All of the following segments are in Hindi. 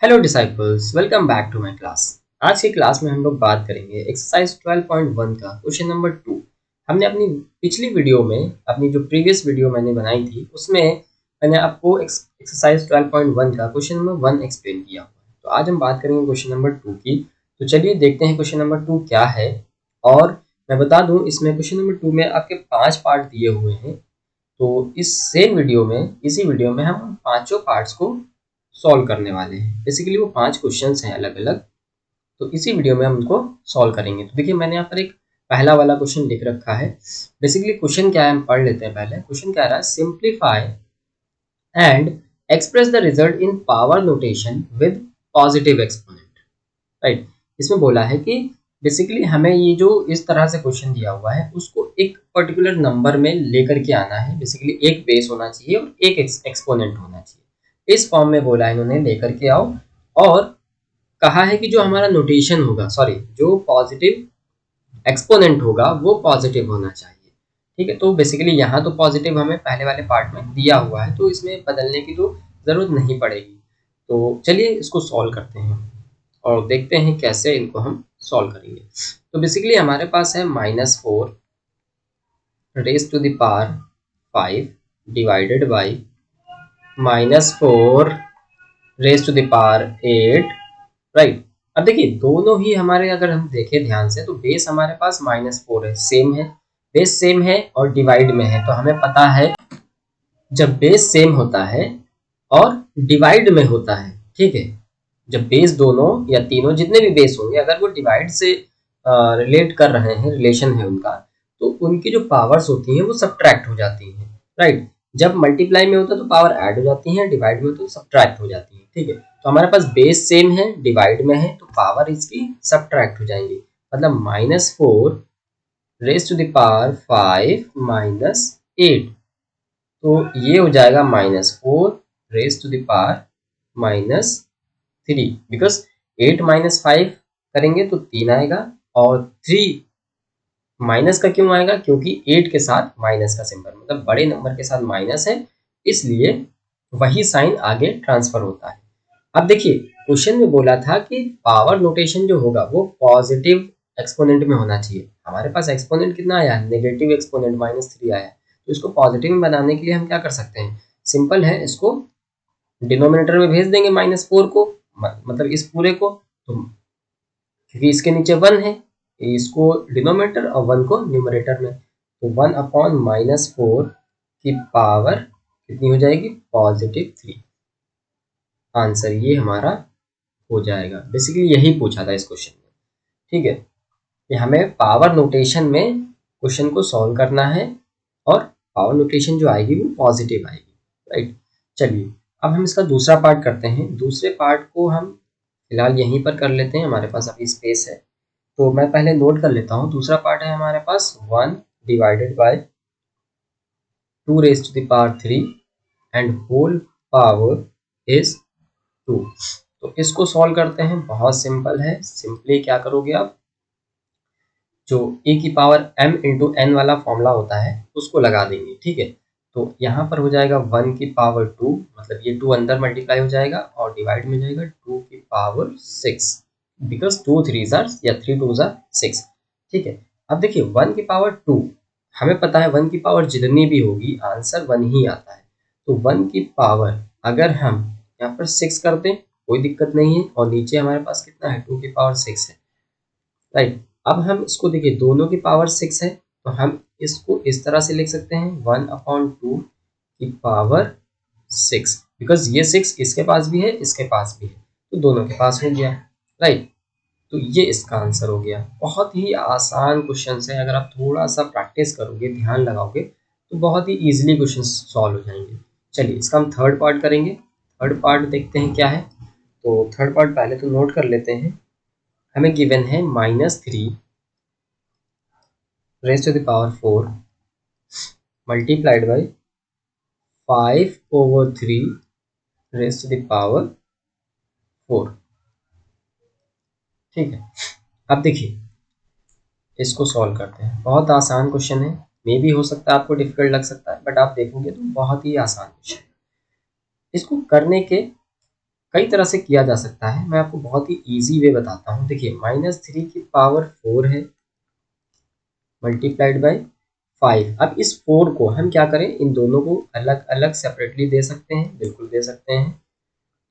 Hello disciples, welcome back to my class. आज की क्लास में हम लोग बात करेंगे एक्सरसाइज 12.1 का क्वेश्चन नंबर 2। हमने अपनी पिछली वीडियो में, अपनी जो प्रीवियस वीडियो मैंने बनाई थी, उसमें मैंने आपको एक्सरसाइज 12.1 का क्वेश्चन नंबर 1 एक्सप्लेन किया हुआ है। तो आज हम बात करेंगे क्वेश्चन नंबर 2 की। तो चलिए देखते हैं क्वेश्चन नंबर 2 क्या है। और मैं बता दूं, इसमें क्वेश्चन नंबर 2 में आपके 5 पार्ट दिए हुए हैं। तो इस सेम वीडियो में, इसी वीडियो में हम पांचों पार्ट्स को सॉल्व करने वाले हैं। बेसिकली वो 5 क्वेश्चंस हैं अलग अलग, तो इसी वीडियो में हम उनको सॉल्व करेंगे। तो देखिए, मैंने यहाँ पर एक पहला वाला क्वेश्चन लिख रखा है। बेसिकली क्वेश्चन क्या है हम पढ़ लेते हैं पहले। क्वेश्चन क्या रहा है, simplify and express the result in power notation with positive exponent. Right, इसमें बोला है कि बेसिकली हमें ये जो इस तरह से क्वेश्चन दिया हुआ है उसको एक पर्टिकुलर नंबर में लेकर के आना है। बेसिकली एक बेस होना चाहिए और एक एक्सपोनेंट होना चाहिए। इस फॉर्म में बोला है इन्होंने, लेकर के आओ। और कहा है कि जो हमारा नोटेशन होगा, सॉरी, जो पॉजिटिव एक्सपोनेंट होगा वो पॉजिटिव होना चाहिए। ठीक है, तो बेसिकली यहाँ तो पॉजिटिव हमें पहले वाले पार्ट में दिया हुआ है, तो इसमें बदलने की तो ज़रूरत नहीं पड़ेगी। तो चलिए इसको सॉल्व करते हैं और देखते हैं कैसे इनको हम सॉल्व करेंगे। तो बेसिकली हमारे पास है -4 raise to the power 5 divided by -4 raise to the power 8। Right, अब देखिए दोनों ही हमारे, अगर हम देखें ध्यान से, तो बेस हमारे पास -4 है, सेम है। बेस सेम है और डिवाइड में है, तो हमें पता है जब बेस सेम होता है और डिवाइड में होता है, ठीक है, जब बेस दोनों या तीनों जितने भी बेस होंगे, अगर वो डिवाइड से रिलेट कर रहे हैं, रिलेशन है उनका, तो उनकी जो पावर्स होती हैं वो सब्ट्रैक्ट हो जाती हैं। राइट, जब मल्टीप्लाई में होता है तो पावर ऐड हो जाती है, डिवाइड में होता है तो सब्ट्रैक्ट हो जाती है। ठीक है, तो हमारे पास बेस सेम है, डिवाइड में है, तो पावर इसकी सब्ट्रैक्ट हो जाएंगी। मतलब -4 रेज टू द पावर 5 -8, तो ये हो जाएगा -4 raise to the power -3। Because 8 -5 करेंगे तो 3 आएगा, और 3 माइनस का क्यों आएगा, क्योंकि 8 के साथ माइनस का सिंबल, मतलब बड़े नंबर के साथ माइनस है, इसलिए वही साइन आगे ट्रांसफर होता है। अब देखिए, क्वेश्चन में बोला था कि पावर नोटेशन जो होगा वो पॉजिटिव एक्सपोनेंट में होना चाहिए। हमारे पास एक्सपोनेंट कितना आया, नेगेटिव एक्सपोनेंट -3 आया। तो इसको पॉजिटिव में बनाने के लिए हम क्या कर सकते हैं, सिंपल है, इसको डिनोमिनेटर में भेज देंगे -4 को, मतलब इस पूरे को। तो क्योंकि इसके नीचे 1 है, इसको डिनोमिनेटर और 1 को न्यूमरेटर में, तो 1/-4 की पावर कितनी हो जाएगी, +3। आंसर ये हमारा हो जाएगा। बेसिकली यही पूछा था इस क्वेश्चन में। ठीक है, कि हमें पावर नोटेशन में क्वेश्चन को सॉल्व करना है और पावर नोटेशन जो आएगी वो पॉजिटिव आएगी। राइट, चलिए अब हम इसका दूसरा पार्ट करते हैं। दूसरे पार्ट को हम फिलहाल यहीं पर कर लेते हैं, हमारे पास अभी स्पेस है, तो मैं पहले नोट कर लेता हूँ। दूसरा पार्ट है हमारे पास 1 divided by 2 raise to the power 3 and whole power is 2। तो इसको सॉल्व करते हैं, बहुत सिंपल है। सिंपली क्या करोगे आप, जो e की पावर m इंटू एन वाला फॉर्मूला होता है उसको लगा देंगे। ठीक है, तो यहाँ पर हो जाएगा 1 की पावर 2, मतलब ये 2 अंदर मल्टीप्लाई हो जाएगा और डिवाइड में जाएगा 2 की पावर 6, बिकॉज 2 3s आर या 3 2s आर 6। ठीक है, अब देखिए 1 की पावर 2, हमें पता है 1 की पावर जितनी भी होगी आंसर 1 ही आता है। तो 1 की पावर अगर हम यहाँ पर 6 कर दें कोई दिक्कत नहीं है, और नीचे हमारे पास कितना है, 2 की पावर 6 है। राइट, अब हम इसको देखिए, दोनों की पावर 6 है, तो हम इसको इस तरह से लिख सकते हैं 1/2 की पावर 6, बिकॉज ये 6 इसके पास भी है, इसके पास भी है, तो दोनों के पास हो गया। राइट, तो ये इसका आंसर हो गया। बहुत ही आसान क्वेश्चन है, अगर आप थोड़ा सा प्रैक्टिस करोगे, ध्यान लगाओगे, तो बहुत ही इजीली क्वेश्चन सॉल्व हो जाएंगे। चलिए इसका हम थर्ड पार्ट करेंगे। थर्ड पार्ट देखते हैं क्या है। तो थर्ड पार्ट पहले तो नोट कर लेते हैं। हमें गिवन है -3 raise to the power 4 multiplied by 5/3 raise to the power 4। ठीक है, अब देखिए इसको सॉल्व करते हैं। बहुत आसान क्वेश्चन है, मे भी हो सकता है आपको डिफिकल्ट लग सकता है, बट आप देखोगे तो बहुत ही आसान क्वेश्चन है। इसको करने के कई तरह से किया जा सकता है, मैं आपको बहुत ही इजी वे बताता हूँ। देखिए -3 की पावर 4 है मल्टीप्लाइड बाई 5। अब इस 4 को हम क्या करें, इन दोनों को अलग अलग सेपरेटली दे सकते हैं, बिल्कुल दे सकते हैं।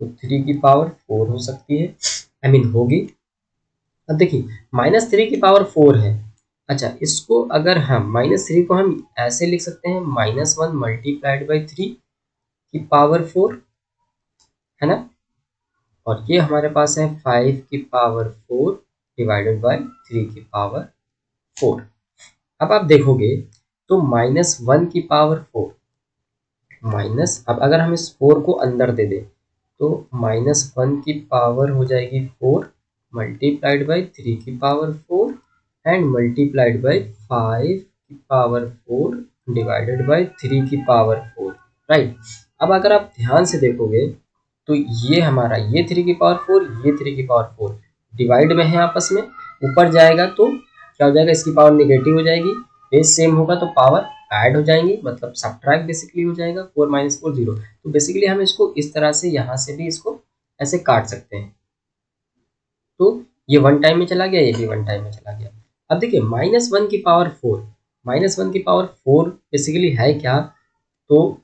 तो 3 की पावर 4 हो सकती है, आई मीन होगी। अब देखिए -3 की पावर 4 है। अच्छा, इसको अगर हम -3 को हम ऐसे लिख सकते हैं -1 मल्टीप्लाइड बाई 3 की पावर 4, है ना। और ये हमारे पास है 5 की पावर 4 डिवाइडेड बाई 3 की पावर 4। अब आप देखोगे तो -1 की पावर 4 माइनस, अब अगर हम इस 4 को अंदर दे दें तो -1 की पावर हो जाएगी 4 मल्टीप्लाइड बाई 3 की पावर 4 एंड मल्टीप्लाइड बाई 5 की पावर 4 डिवाइडेड बाई 3 की पावर 4, राइट। अब अगर आप ध्यान से देखोगे तो ये हमारा ये 3 की पावर 4, ये 3 की पावर 4 डिवाइड में है आपस में, ऊपर जाएगा तो क्या हो जाएगा, इसकी पावर नेगेटिव हो जाएगी। बेस सेम होगा तो पावर ऐड हो जाएंगी, मतलब सब्ट्रैक्ट बेसिकली हो जाएगा। 4 - 4 0। तो बेसिकली हम इसको इस तरह से यहाँ से भी इसको ऐसे काट सकते हैं। तो ये वन टाइम में चला गया, ये भी वन टाइम में चला गया। अब देखिए -1 की पावर 4, -1 की पावर 4 बेसिकली है क्या, तो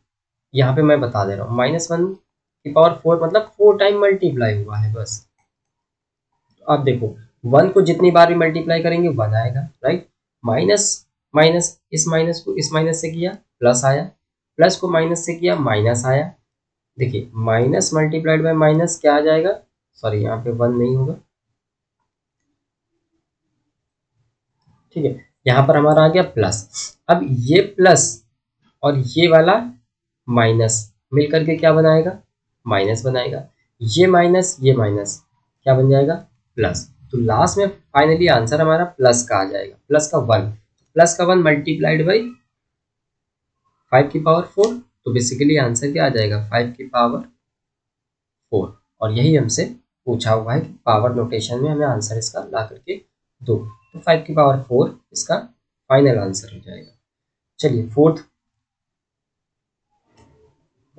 यहाँ पे मैं बता दे रहा हूँ। -1 की पावर 4 मतलब 4 टाइम मल्टीप्लाई हुआ है बस। तो आप देखो 1 को जितनी बार भी मल्टीप्लाई करेंगे 1 आएगा, राइट। माइनस माइनस, इस माइनस को इस माइनस से किया प्लस आया, प्लस को माइनस से किया माइनस आया। देखिए माइनस मल्टीप्लाइड बाय माइनस क्या आ जाएगा, सॉरी यहाँ पे 1 नहीं होगा, ठीक है। यहाँ पर हमारा आ गया प्लस। अब ये प्लस और ये वाला माइनस मिलकर के क्या बनाएगा, माइनस बनाएगा। ये माइनस क्या बन जाएगा, प्लस। तो लास्ट में फाइनली आंसर हमारा प्लस का आ जाएगा, प्लस का 1। प्लस का 1 मल्टीप्लाइड बाई 5 की पावर 4, तो बेसिकली आंसर क्या आ जाएगा, 5 की पावर 4। और यही हमसे पूछा हुआ है कि पावर नोटेशन में हमें आंसर इसका ला करके दो। तो 5 की पावर 4 इसका फाइनल आंसर हो जाएगा। चलिए फोर्थ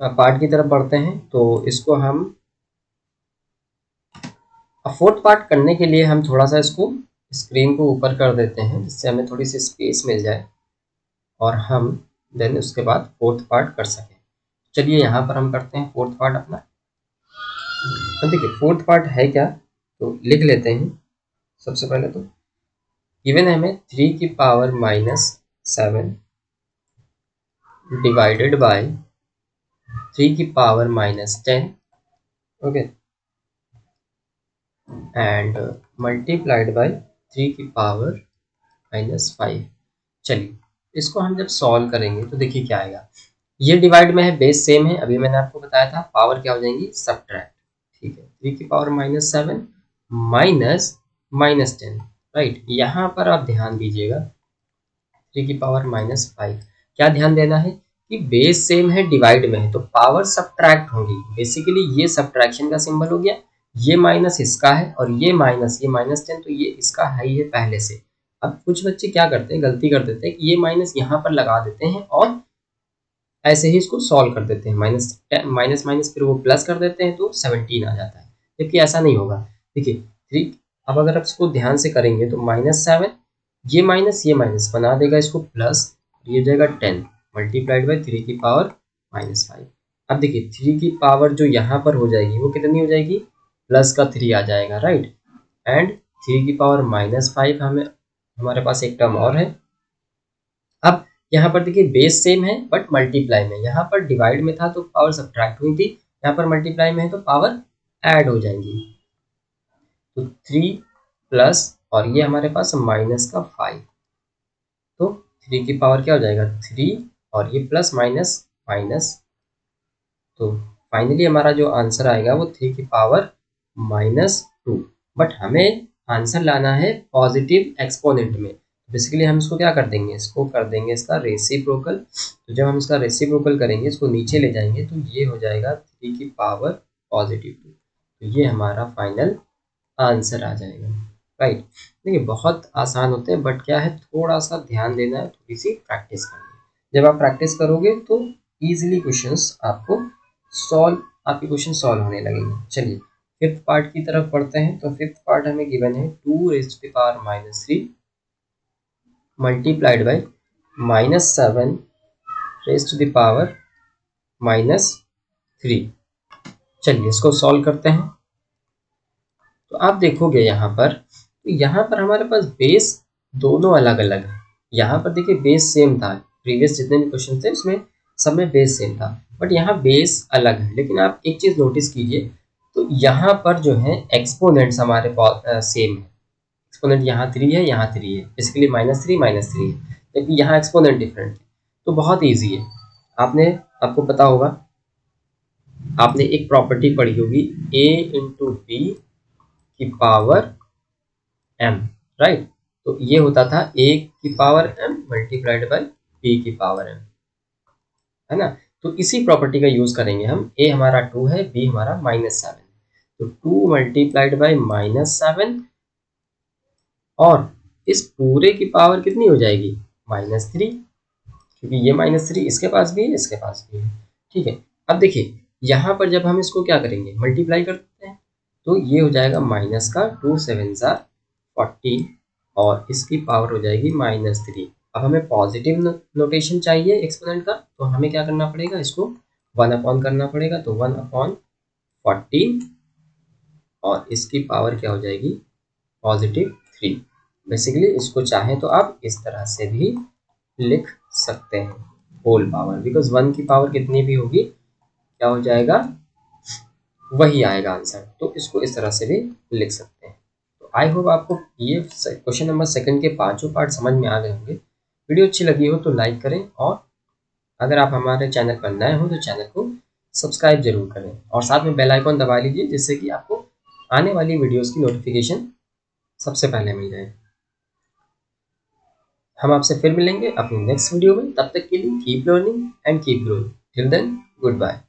पार्ट की तरफ बढ़ते हैं। तो इसको हम फोर्थ पार्ट करने के लिए हम थोड़ा सा इसको स्क्रीन को ऊपर कर देते हैं, जिससे हमें थोड़ी सी स्पेस मिल जाए और हम देन उसके बाद फोर्थ पार्ट कर सकें। चलिए यहाँ पर हम करते हैं फोर्थ पार्ट अपना। तो देखिए फोर्थ पार्ट है क्या, तो लिख लेते हैं। सबसे पहले तो गिवन है हमें 3 की पावर -7 डिवाइडेड बाय 3 की power -10, okay, and multiplied by 3 की पावर -5। चलिए इसको हम जब सॉल्व करेंगे तो देखिए क्या आएगा। ये डिवाइड में है, बेस सेम है, अभी मैंने आपको बताया था पावर क्या हो जाएंगी, सब्ट्रैक्ट, ठीक है। 3 की पावर -7 माइनस -10, राइट। यहाँ पर आप ध्यान दीजिएगा 3 की पावर -5, क्या ध्यान देना है कि बेस सेम है, डिवाइड में है, तो पावर सब्ट्रैक्ट होगी। बेसिकली ये सब्ट्रैक्शन का सिंबल हो गया, ये माइनस इसका है और ये -10, तो ये इसका है ही है पहले से। अब कुछ बच्चे क्या करते हैं, गलती कर देते हैं कि ये माइनस यहाँ पर लगा देते हैं और ऐसे ही इसको सॉल्व कर देते हैं, माइनस माइनस फिर वो प्लस कर देते हैं तो 17 आ जाता है, जबकि ऐसा नहीं होगा। देखिए 3, अब अगर आप इसको ध्यान से करेंगे तो -7, ये माइनस बना देगा इसको प्लस, ये हो जाएगा 10 मल्टीप्लाइड बाई 3 की पावर -5। अब देखिए 3 की पावर जो यहाँ पर हो जाएगी वो कितनी हो जाएगी, प्लस का 3 आ जाएगा, राइट। एंड 3 की पावर -5 हमें हमारे पास एक टर्म और है। अब यहाँ पर देखिए बेस सेम है बट मल्टीप्लाई में, यहाँ पर डिवाइड में था तो पावर सब्ट्रैक्ट हुई थी, यहाँ पर मल्टीप्लाई में है तो पावर ऐड हो जाएंगी। तो 3 प्लस और ये हमारे पास माइनस का 5, तो 3 की पावर क्या हो जाएगा 3 और ये प्लस माइनस माइनस, तो फाइनली हमारा जो आंसर आएगा वो 3 की पावर -2। बट हमें आंसर लाना है पॉजिटिव एक्सपोनेंट में। बेसिकली हम इसको क्या कर देंगे, इसको कर देंगे इसका रेसिप्रोकल। तो जब हम इसका रेसिप्रोकल करेंगे, इसको नीचे ले जाएंगे तो ये हो जाएगा 3 की पावर +2। तो ये हमारा फाइनल आंसर आ जाएगा, राइट। देखिए बहुत आसान होते हैं बट क्या है, थोड़ा सा ध्यान देना है, थोड़ी सी प्रैक्टिस करनी है। जब आप प्रैक्टिस करोगे तो ईजिली क्वेश्चंस आपको सॉल्व आपके क्वेश्चन सॉल्व होने लगेंगे। चलिए फिफ्थ पार्ट की तरफ पढ़ते हैं। तो फिफ्थ पार्ट हमें गिवन है 2⁻³ मल्टीप्लाइड बाई -7⁻³ चलिए इसको सॉल्व करते हैं। तो आप देखोगे यहाँ पर, तो यहाँ पर हमारे पास बेस दोनों अलग अलग है। यहाँ पर देखिए बेस सेम था, प्रीवियस जितने भी क्वेश्चन थे उसमें सब में बेस सेम था, बट यहाँ बेस अलग है। लेकिन आप एक चीज नोटिस कीजिए, तो यहाँ पर जो है एक्सपोनेंट्स हमारे सेम है। एक्सपोनेंट यहाँ 3 है, यहाँ 3 है, बेसिकली -3 है, लेकिन यहाँ एक्सपोनेंट डिफरेंट है। तो बहुत ईजी है। आपको पता होगा, आपने एक प्रॉपर्टी पढ़ी होगी a इंटू बी की पावर m, राइट। तो ये होता था a की power m multiplied by b की पावर m, है ना। तो इसी प्रॉपर्टी का यूज करेंगे हम। a हमारा 2 है, b हमारा -7, तो 2 मल्टीप्लाइड बाई -7, और इस पूरे की पावर कितनी हो जाएगी -3, क्योंकि ये -3 इसके पास भी है, इसके पास भी है, ठीक है। अब देखिए यहाँ पर जब हम इसको क्या करेंगे, मल्टीप्लाई करते हैं, तो ये हो जाएगा माइनस का 2 7 14, और इसकी पावर हो जाएगी -3। अब हमें पॉजिटिव नोटेशन चाहिए एक्सपोनेंट का, तो हमें क्या करना पड़ेगा, इसको 1 अपॉन करना पड़ेगा। तो 1/14, और इसकी पावर क्या हो जाएगी +3। बेसिकली इसको चाहें तो आप इस तरह से भी लिख सकते हैं, होल पावर, बिकॉज 1 की पावर कितनी भी होगी क्या हो जाएगा, वही आएगा आंसर। तो इसको इस तरह से भी लिख सकते हैं। तो आई होप आपको ये क्वेश्चन नंबर 2 के पांचों पार्ट समझ में आ गए होंगे। वीडियो अच्छी लगी हो तो लाइक करें, और अगर आप हमारे चैनल पर नए हो तो चैनल को सब्सक्राइब जरूर करें, और साथ में बेल आइकॉन दबा लीजिए, जिससे कि आपको आने वाली वीडियोस की नोटिफिकेशन सबसे पहले मिल जाए। हम आपसे फिर मिलेंगे अपनी नेक्स्ट वीडियो में। तब तक के लिए keep learning and keep growing. Till then, good bye.